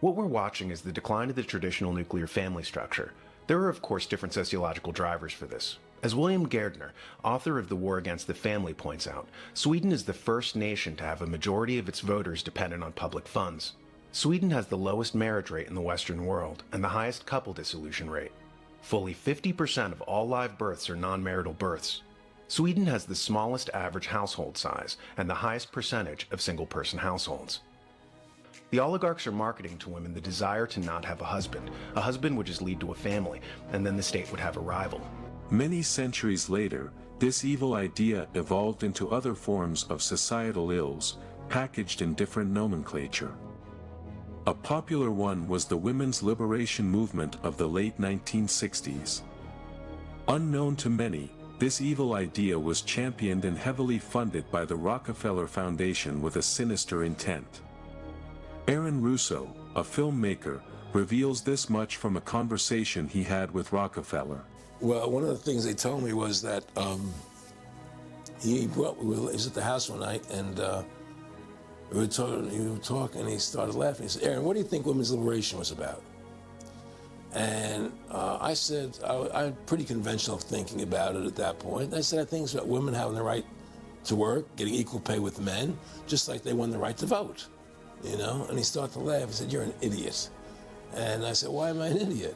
What we're watching is the decline of the traditional nuclear family structure. There are, of course, different sociological drivers for this. As William Gardner, author of The War Against the Family, points out, Sweden is the first nation to have a majority of its voters dependent on public funds. Sweden has the lowest marriage rate in the Western world and the highest couple dissolution rate. Fully 50% of all live births are non-marital births. Sweden has the smallest average household size and the highest percentage of single-person households. The oligarchs are marketing to women the desire to not have a husband would just lead to a family, and then the state would have a rival. Many centuries later, this evil idea evolved into other forms of societal ills, packaged in different nomenclature. A popular one was the women's liberation movement of the late 1960s. Unknown to many, this evil idea was championed and heavily funded by the Rockefeller Foundation with a sinister intent. Aaron Russo, a filmmaker, reveals this much from a conversation he had with Rockefeller. Well, one of the things they told me was that he was at the house one night, and we were talking, and he started laughing. He said, "Aaron, what do you think women's liberation was about?" And I said, I had pretty conventional thinking about it at that point. I said, I think it's about women having the right to work, getting equal pay with men, just like they won the right to vote. You know, and he started to laugh. He said, "You're an idiot." And I said, "Why am I an idiot?"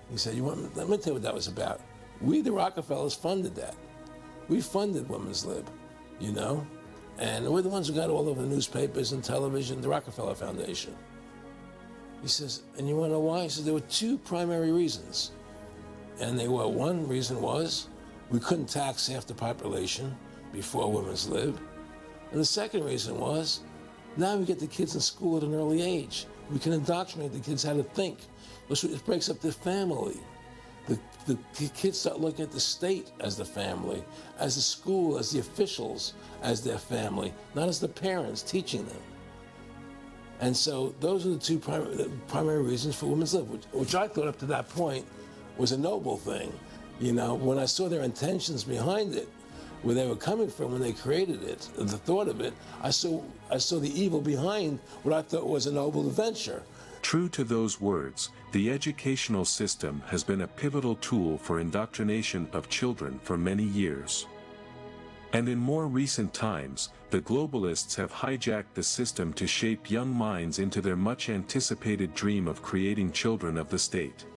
He said, let me tell you what that was about. We, the Rockefellers, funded that. We funded Women's Lib, you know? And we're the ones who got all over the newspapers and television, the Rockefeller Foundation. He says, "And you want to know why?" He says, "There were two primary reasons. And they were, one reason was we couldn't tax half the population before Women's Lib. And the second reason was, now we get the kids in school at an early age. We can indoctrinate the kids how to think. It breaks up the family. The kids start looking at the state as the family, as the school, as the officials, as their family, not as the parents teaching them." And so those are the two primary reasons for Women's Lib, which I thought up to that point was a noble thing. You know, when I saw their intentions behind it, where they were coming from when they created it, the thought of it, I saw the evil behind what I thought was a noble venture. True to those words, the educational system has been a pivotal tool for indoctrination of children for many years. And in more recent times, the globalists have hijacked the system to shape young minds into their much-anticipated dream of creating children of the state.